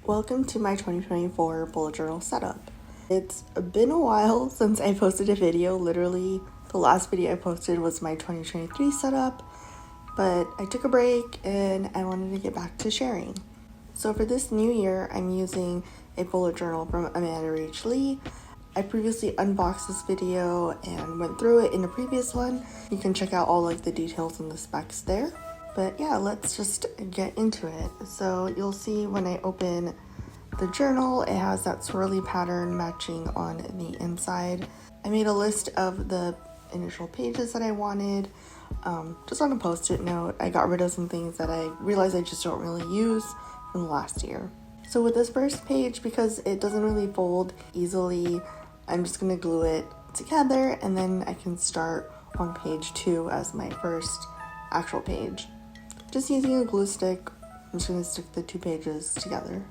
Welcome to my 2024 bullet journal setup. It's been a while since I posted a video. Literally, the last video I posted was my 2023 setup, but I took a break and I wanted to get back to sharing. So for this new year, I'm using a bullet journal from Amanda Rach Lee. I previously unboxed this video and went through it in a previous one. You can check out all the details and the specs there. But yeah, let's just get into it. So you'll see when I open the journal, it has that swirly pattern matching on the inside. I made a list of the initial pages that I wanted, just on a post-it note. I got rid of some things that I realized I just don't really use from last year. So with this first page, because it doesn't really fold easily, I'm just gonna glue it together and then I can start on page 2 as my first actual page. Just using a glue stick, I'm just going to stick the 2 pages together.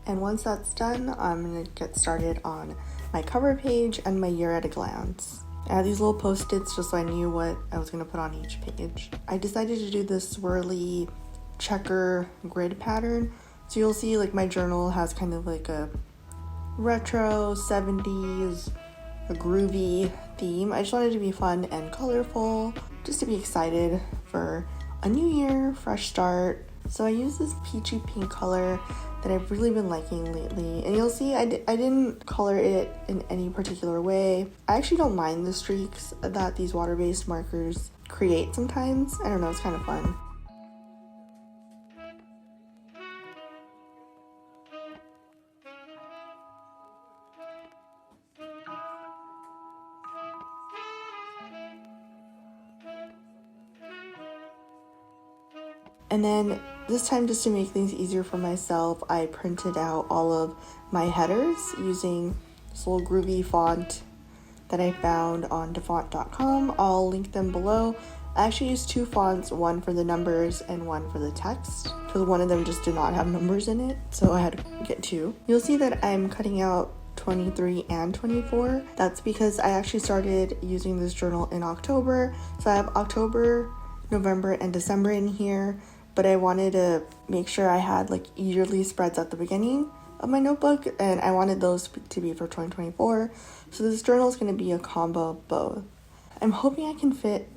And once that's done, I'm going to get started on my cover page and my year at a glance. I had these little post-its just so I knew what I was going to put on each page. I decided to do this swirly checker grid pattern. So you'll see my journal has kind of a retro 70s, a groovy theme. I just wanted it to be fun and colorful, just to be excited for a new year, fresh start. So I use this peachy pink color that I've really been liking lately, and you'll see I didn't color it in any particular way. I actually don't mind the streaks that these water-based markers create sometimes. I don't know, it's kind of fun. And then this time, just to make things easier for myself, I printed out all of my headers using this little groovy font that I found on dafont.com. I'll link them below. I actually used 2 fonts, one for the numbers and one for the text, because one of them just did not have numbers in it, so I had to get 2. You'll see that I'm cutting out 23 and 24. That's because I actually started using this journal in October, so I have October, November, and December in here. But I wanted to make sure I had yearly spreads at the beginning of my notebook, and I wanted those to be for 2024. So this journal is going to be a combo of both. I'm hoping I can fit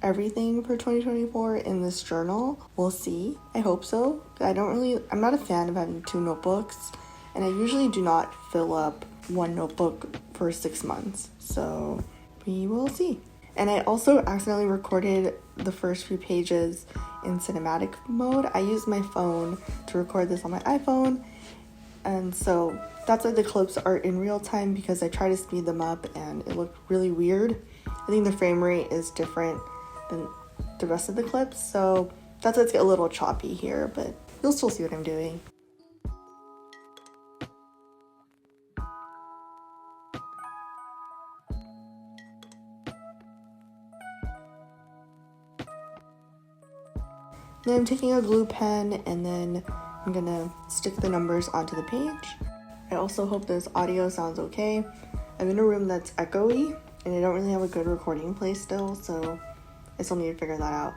everything for 2024 in this journal. We'll see. I hope so. I'm not a fan of having 2 notebooks, and I usually do not fill up one notebook for 6 months. So we will see. And I also accidentally recorded the first few pages in cinematic mode. I used my phone to record this on my iPhone, and so that's why the clips are in real time, because I try to speed them up and it looked really weird. I think the frame rate is different than the rest of the clips, so that's why it's a little choppy here, but you'll still see what I'm doing. Then I'm taking a glue pen and then I'm gonna stick the numbers onto the page. I also hope this audio sounds okay. I'm in a room that's echoey and I don't really have a good recording place still, so I still need to figure that out.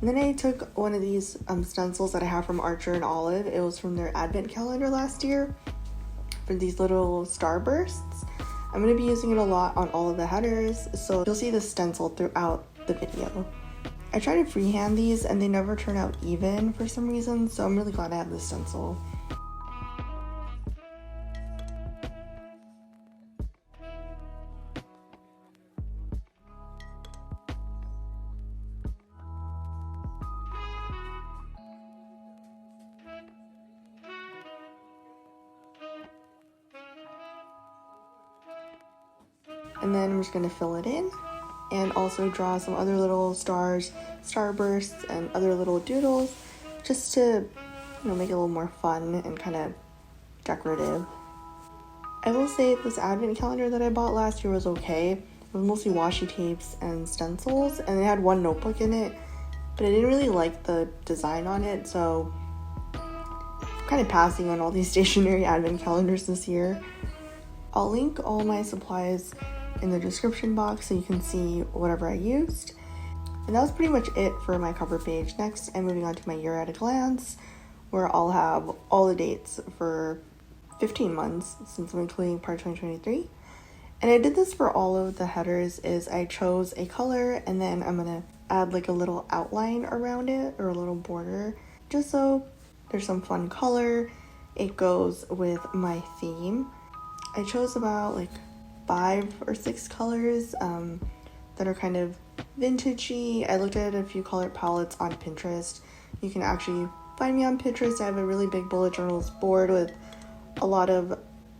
And then I took one of these stencils that I have from Archer and Olive. It was from their advent calendar last year for these little starbursts. I'm going to be using it a lot on all of the headers, so you'll see the stencil throughout the video. I try to freehand these and they never turn out even for some reason, so I'm really glad I have this stencil. And then I'm just going to fill it in and also draw some other little stars, starbursts, and other little doodles just to, make it a little more fun and kind of decorative. I will say this advent calendar that I bought last year was okay. It was mostly washi tapes and stencils, and it had one notebook in it, but I didn't really like the design on it, so I'm kind of passing on all these stationery advent calendars this year. I'll link all my supplies in the description box so you can see whatever I used. And that was pretty much it for my cover page. Next, I'm moving on to my year at a glance, where I'll have all the dates for 15 months since I'm including part 2023. And I did this for all of the headers is I chose a color and then I'm gonna add like a little outline around it or a little border just so there's some fun color. It goes with my theme. I chose about like 5 or 6 colors that are kind of vintagey. I looked at a few color palettes on Pinterest. You can actually find me on Pinterest. I have a really big bullet journals board with a lot of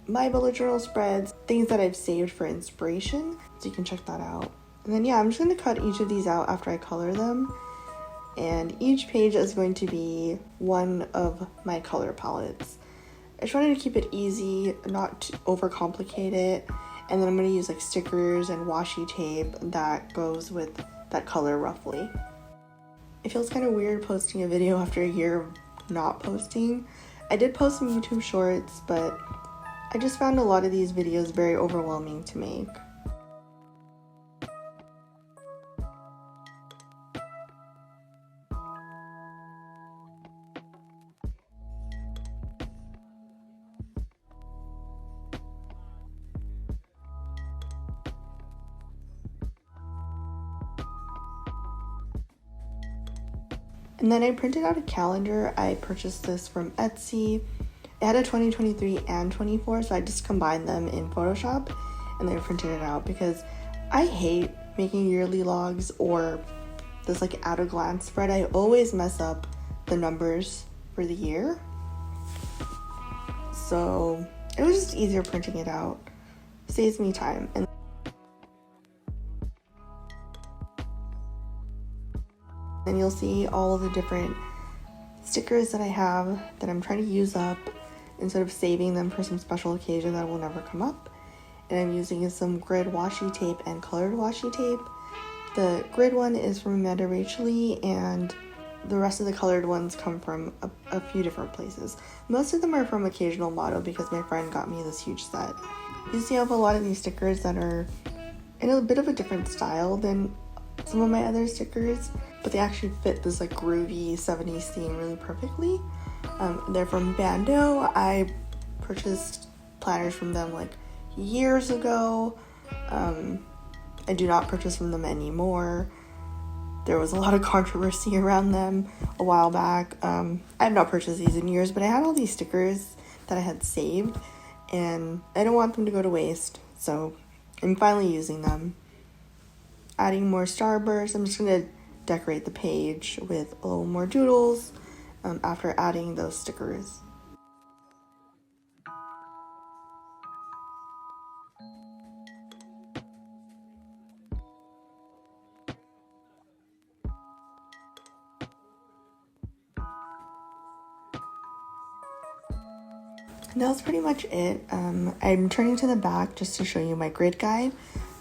my bullet journal spreads, things that I've saved for inspiration, so you can check that out. And then I'm just going to cut each of these out after I color them, and each page is going to be one of my color palettes. I just wanted to keep it easy, not to overcomplicate it, and then I'm going to use like stickers and washi tape that goes with that color roughly. It feels kind of weird posting a video after a year of not posting. I did post some YouTube shorts, but I just found a lot of these videos very overwhelming to make. And then I printed out a calendar. I purchased this from Etsy. It had a 2023 and 24, so I just combined them in Photoshop and then printed it out because I hate making yearly logs or this like at a glance spread. I always mess up the numbers for the year. So it was just easier printing it out. Saves me time. And you'll see all of the different stickers that I have that I'm trying to use up instead of saving them for some special occasion that will never come up. And I'm using some grid washi tape and colored washi tape. The grid one is from Amanda Racheli, and the rest of the colored ones come from a few different places. Most of them are from Occasional Motto because my friend got me this huge set. You see I have a lot of these stickers that are in a bit of a different style than some of my other stickers, but they actually fit this like groovy 70s theme really perfectly. They're from Bando. I purchased planners from them like years ago. I do not purchase from them anymore. There was a lot of controversy around them a while back. I have not purchased these in years, but I had all these stickers that I had saved and I don't want them to go to waste, so I'm finally using them. Adding more starbursts. I'm just going to decorate the page with a little more doodles after adding those stickers. And that was pretty much it. I'm turning to the back just to show you my grid guide.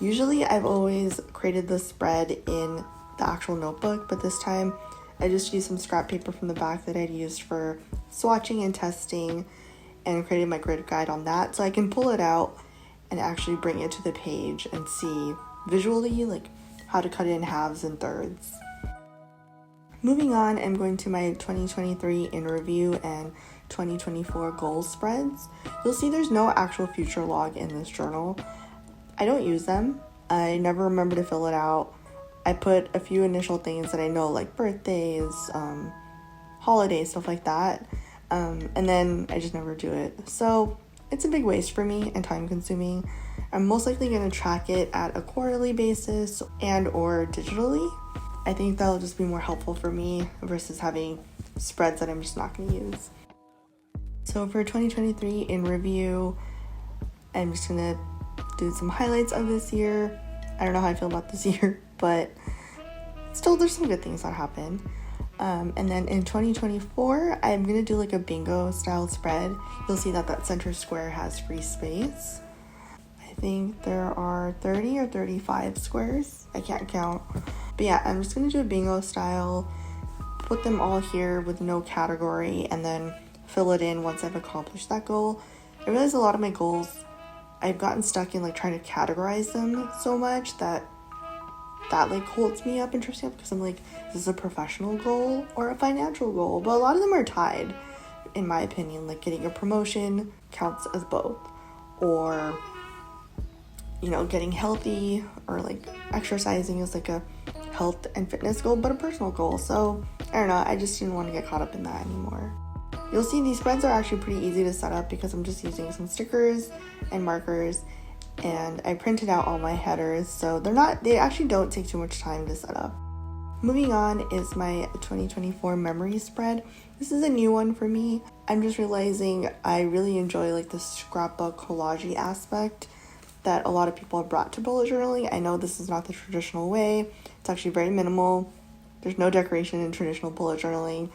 Usually I've always created the spread in the actual notebook, but this time I just used some scrap paper from the back that I'd used for swatching and testing and created my grid guide on that, so I can pull it out and actually bring it to the page and see visually like how to cut it in halves and thirds. Moving on, I'm going to my 2023 in review and 2024 goals spreads. You'll see there's no actual future log in this journal. I don't use them. I never remember to fill it out. I put a few initial things that I know, like birthdays, holidays, stuff like that. And then I just never do it. So it's a big waste for me and time consuming. I'm most likely going to track it at a quarterly basis and or digitally. I think that'll just be more helpful for me versus having spreads that I'm just not going to use. So for 2023 in review, I'm just going to do some highlights of this year. I don't know how I feel about this year, but still there's some good things that happen. And then in 2024, I'm going to do like a bingo style spread. You'll see that center square has free space. I think there are 30 or 35 squares. I can't count. But yeah, I'm just gonna do a bingo style, put them all here with no category, and then fill it in once I've accomplished that goal. I realize a lot of my goals, I've gotten stuck in like trying to categorize them so much that like holds me up and trips me up, because I'm like, is this a professional goal or a financial goal? But a lot of them are tied, in my opinion. Like getting a promotion counts as both, or you know, getting healthy or like exercising is like a health and fitness goal, but a personal goal. So I don't know, I just didn't want to get caught up in that anymore. You'll see these spreads are actually pretty easy to set up because I'm just using some stickers and markers, and I printed out all my headers, so they actually don't take too much time to set up. Moving on is my 2024 memory spread. This is a new one for me. I'm just realizing I really enjoy like the scrapbook collage aspect that a lot of people have brought to bullet journaling. I know this is not the traditional way. It's actually very minimal. There's no decoration in traditional bullet journaling.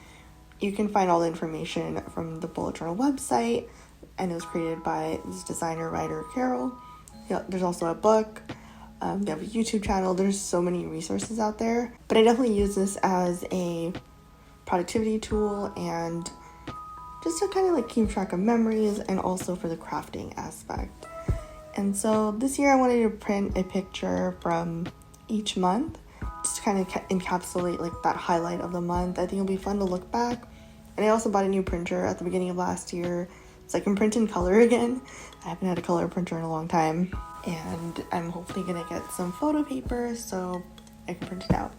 You can find all the information from the bullet journal website, and it was created by this designer, writer, Carol. Yeah, there's also a book. They have a YouTube channel. There's so many resources out there, but I definitely use this as a productivity tool and just to kind of like keep track of memories, and also for the crafting aspect. And so this year I wanted to print a picture from each month, just to kind of encapsulate like that highlight of the month. I think it'll be fun to look back. And I also bought a new printer at the beginning of last year, so I can print in color again. I haven't had a color printer in a long time, and I'm hopefully gonna get some photo paper so I can print it out.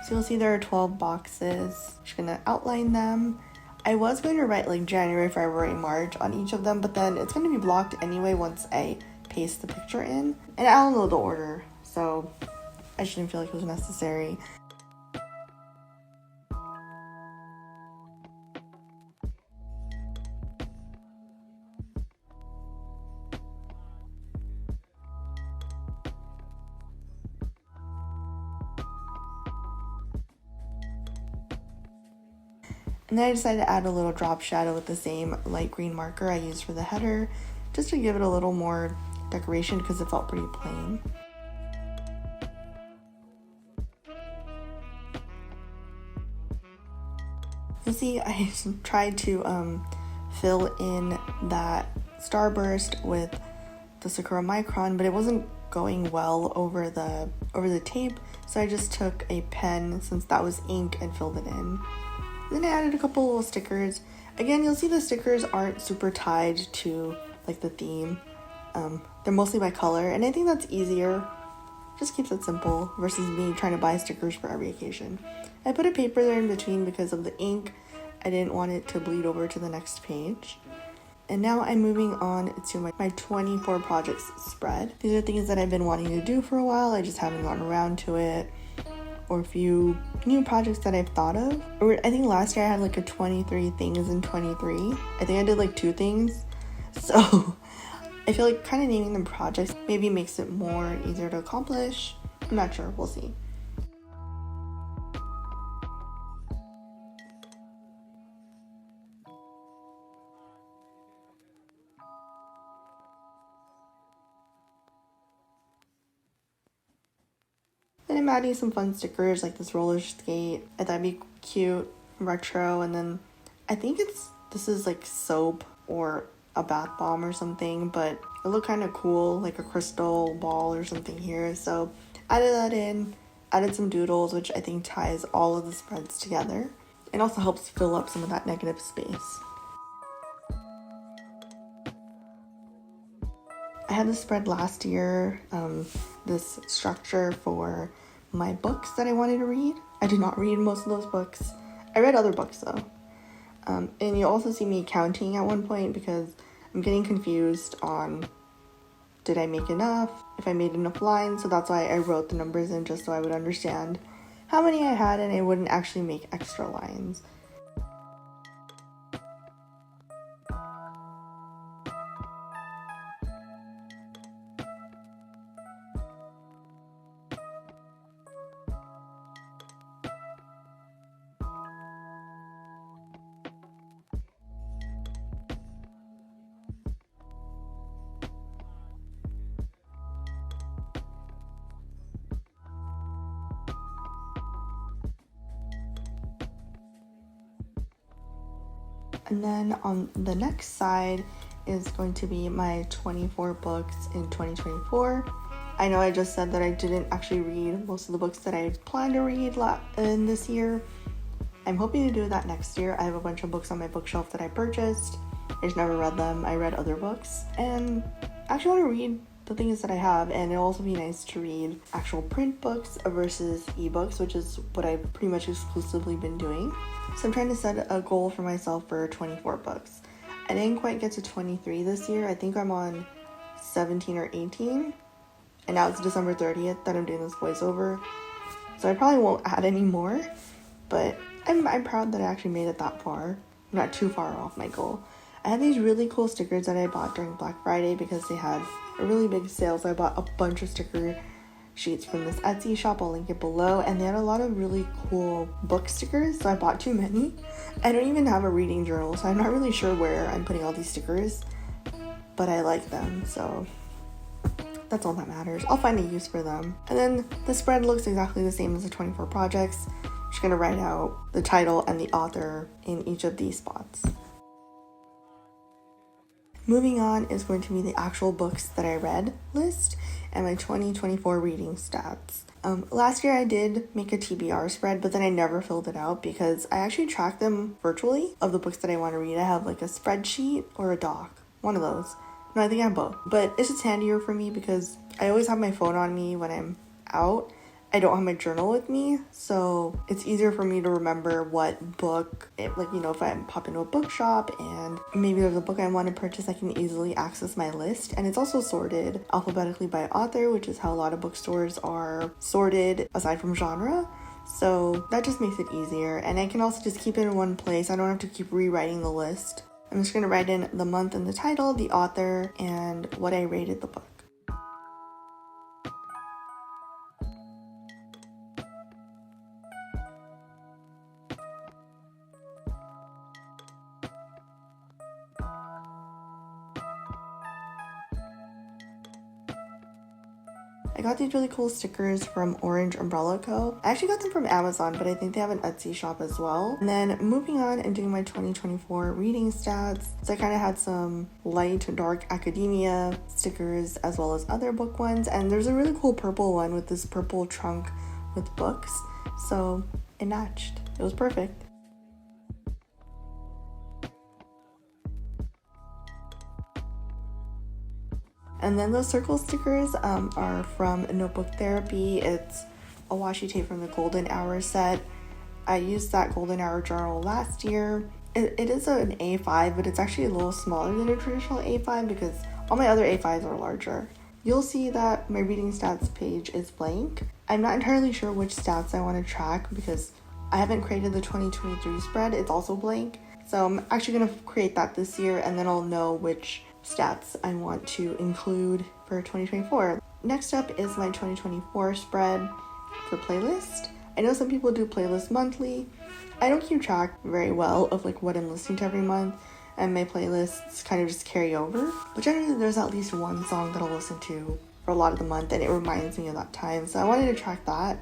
So you'll see there are 12 boxes. I'm just gonna outline them. I was going to write like January, February, March on each of them, but then it's gonna be blocked anyway once I paste the picture in. And I don't know the order, so I just didn't feel like it was necessary. And then I decided to add a little drop shadow with the same light green marker I used for the header, just to give it a little more decoration because it felt pretty plain. You see, I tried to fill in that starburst with the Sakura Micron, but it wasn't going well over the tape, so I just took a pen, since that was ink, and filled it in. Then I added a couple little stickers. Again, you'll see the stickers aren't super tied to like the theme. They're mostly by color, and I think that's easier. Just keeps it simple versus me trying to buy stickers for every occasion. I put a paper there in between because of the ink. I didn't want it to bleed over to the next page. And now I'm moving on to my 24 projects spread. These are things that I've been wanting to do for a while. I just haven't gotten around to it. Or a few new projects that I've thought of. Or I think last year I had like a 23 things in 23. I think I did like 2 things. So I feel like kind of naming them projects maybe makes it more easier to accomplish. I'm not sure, we'll see. Then I'm adding some fun stickers like this roller skate. I thought it'd be cute, retro, and then I think this is like soap or a bath bomb or something, but it looked kind of cool, like a crystal ball or something here. So added that in, added some doodles, which I think ties all of the spreads together. It also helps fill up some of that negative space. I had this spread last year, this structure for my books that I wanted to read. I did not read most of those books. I read other books though. And you'll also see me counting at one point because I'm getting confused on did I make enough, if I made enough lines, so that's why I wrote the numbers in just so I would understand how many I had and I wouldn't actually make extra lines. And then on the next side is going to be my 24 books in 2024. I know I just said that I didn't actually read most of the books that I planned to read in this year. I'm hoping to do that next year. I have a bunch of books on my bookshelf that I purchased. I just never read them. I read other books, and I actually want to read the things that I have, and it'll also be nice to read actual print books versus ebooks, which is what I've pretty much exclusively been doing. So I'm trying to set a goal for myself for 24 books. I didn't quite get to 23 this year. I think I'm on 17 or 18, and now it's December 30th that I'm doing this voiceover, so I probably won't add any more, but I'm proud that I actually made it that far. I'm not too far off my goal. I had these really cool stickers that I bought during Black Friday because they had a really big sale, so I bought a bunch of sticker sheets from this Etsy shop. I'll link it below, and they had a lot of really cool book stickers, so I bought too many. I don't even have a reading journal, so I'm not really sure where I'm putting all these stickers, but I like them, so that's all that matters. I'll find a use for them. And then the spread looks exactly the same as the 24 projects. I'm just gonna write out the title and the author in each of these spots. Moving on is going to be the actual books that I read list and my 2024 reading stats. Last year I did make a TBR spread, but then I never filled it out because I actually track them virtually of the books that I want to read. I have like a spreadsheet or a doc, one of those. No, I think I have both, but it's just handier for me because I always have my phone on me when I'm out. I don't have my journal with me, so it's easier for me to remember what book, if I pop into a bookshop and maybe there's a book I want to purchase, I can easily access my list. And it's also sorted alphabetically by author, which is how a lot of bookstores are sorted aside from genre. So that just makes it easier, and I can also just keep it in one place. I don't have to keep rewriting the list. I'm just going to write in the month and the title, the author, and what I rated the book. I got these really cool stickers from Orange Umbrella Co. I actually got them from Amazon, but I think they have an Etsy shop as well. And then moving on and doing my 2024 reading stats. So I kind of had some light to dark academia stickers as well as other book ones. And there's a really cool purple one with this purple trunk with books. So it matched. It was perfect. And then those circle stickers are from Notebook Therapy. It's a washi tape from the Golden Hour set. I used that Golden Hour journal last year. It is an A5, but it's actually a little smaller than a traditional A5 because all my other A5s are larger. You'll see that my reading stats page is blank. I'm not entirely sure which stats I want to track because I haven't created the 2023 spread. It's also blank. So I'm actually going to create that this year, and then I'll know which stats I want to include for 2024. Next up is my 2024 spread for playlist. I know some people do playlist monthly. I don't keep track very well of what I'm listening to every month, and my playlists kind of just carry over. But generally there's at least one song that I'll listen to for a lot of the month, and it reminds me of that time. So I wanted to track that.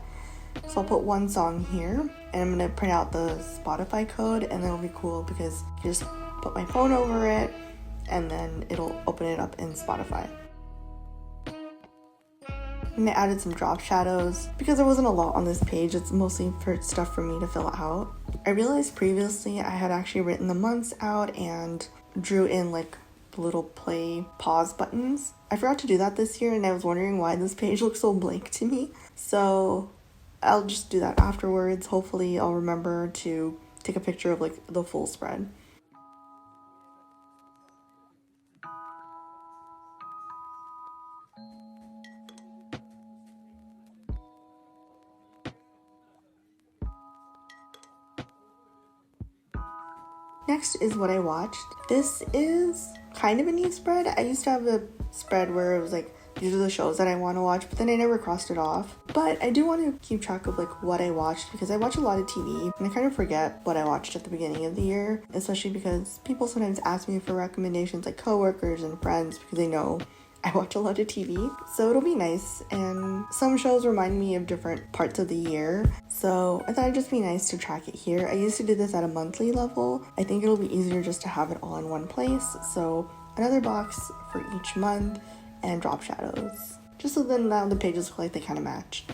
So I'll put one song here, and I'm gonna print out the Spotify code, and that'll be cool because I just put my phone over it, and then it'll open it up in Spotify. And I added some drop shadows because there wasn't a lot on this page. It's mostly for stuff for me to fill out. I realized previously I had actually written the months out and drew in the little play pause buttons. I forgot to do that this year, and I was wondering why this page looks so blank to me. So I'll just do that afterwards. Hopefully I'll remember to take a picture of the full spread. Next is what I watched. This is kind of a neat spread. I used to have a spread where it was these are the shows that I want to watch, but then I never crossed it off. But I do want to keep track of what I watched because I watch a lot of TV and I kind of forget what I watched at the beginning of the year, especially because people sometimes ask me for recommendations, coworkers and friends, because they know I watch a lot of TV, so it'll be nice, and some shows remind me of different parts of the year, so I thought it'd just be nice to track it here. I used to do this at a monthly level. I think it'll be easier just to have it all in one place, so another box for each month and drop shadows, just so then now the pages look like they kind of match.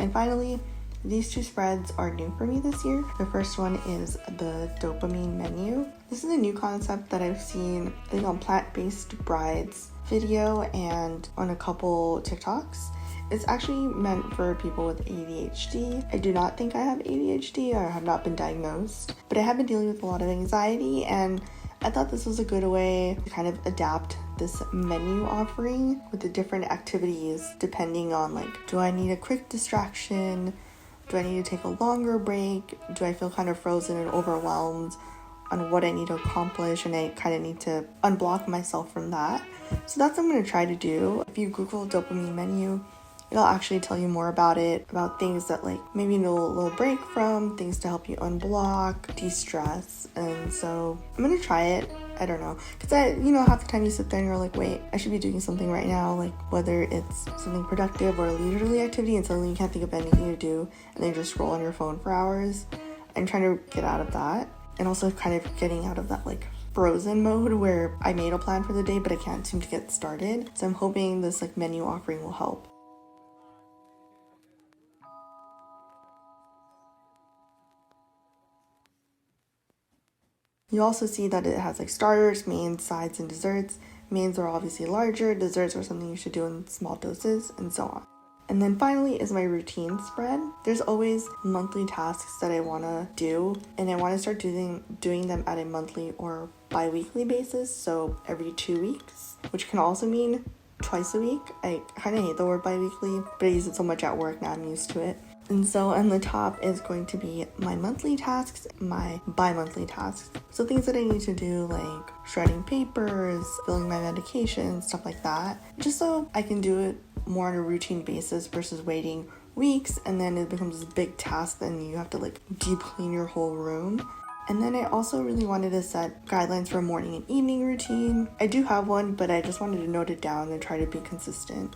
And finally, these two spreads are new for me this year. The first one is the dopamine menu. This is a new concept that I've seen, I think, on Plant-Based Brides video and on a couple TikToks. It's actually meant for people with ADHD. I do not think I have ADHD, or have not been diagnosed, but I have been dealing with a lot of anxiety, and I thought this was a good way to kind of adapt this menu offering with the different activities depending on, like, do I need a quick distraction? Do I need to take a longer break? Do I feel kind of frozen and overwhelmed on what I need to accomplish, and I kind of need to unblock myself from that? So that's what I'm going to try to do. If you Google dopamine menu, it'll actually tell you more about it, about things that, like, maybe you need a little break from, things to help you unblock, de-stress. And so I'm gonna try it. I don't know, because half the time you sit there and you're like, wait, I should be doing something right now, like whether it's something productive or a leisurely activity, and suddenly you can't think of anything to do, and then you just scroll on your phone for hours. I'm trying to get out of that, and also kind of getting out of that, like, frozen mode where I made a plan for the day but I can't seem to get started. So I'm hoping this, like, menu offering will help. You also see that it has, like, starters, mains, sides, and desserts. Mains are obviously larger, desserts are something you should do in small doses, and so on. And then finally is my routine spread. There's always monthly tasks that I want to do, and I want to start doing them at a monthly or bi-weekly basis, so every 2 weeks, which can also mean twice a week. I kind of hate the word bi-weekly, but I use it so much at work now I'm used to it. And so on the top is going to be my monthly tasks, my bi-monthly tasks. So things that I need to do, like shredding papers, filling my medication, stuff like that, just so I can do it more on a routine basis versus waiting weeks and then it becomes this big task, then you have to, like, deep clean your whole room. And then I also really wanted to set guidelines for a morning and evening routine. I do have one, but I just wanted to note it down and try to be consistent.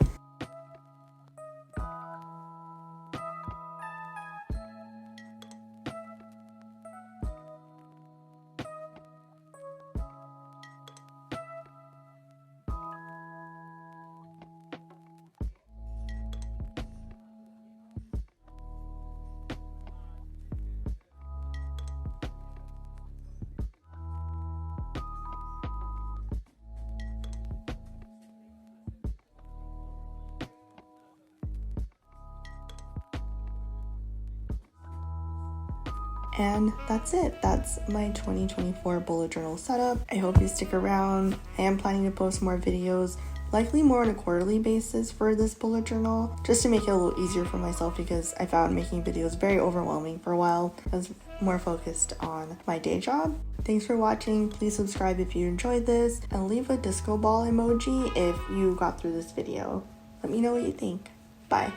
And that's it. That's my 2024 bullet journal setup. I hope you stick around. I am planning to post more videos, likely more on a quarterly basis for this bullet journal, just to make it a little easier for myself, because I found making videos very overwhelming for a while. I was more focused on my day job. Thanks for watching. Please subscribe if you enjoyed this, and leave a disco ball emoji if you got through this video. Let me know what you think. Bye.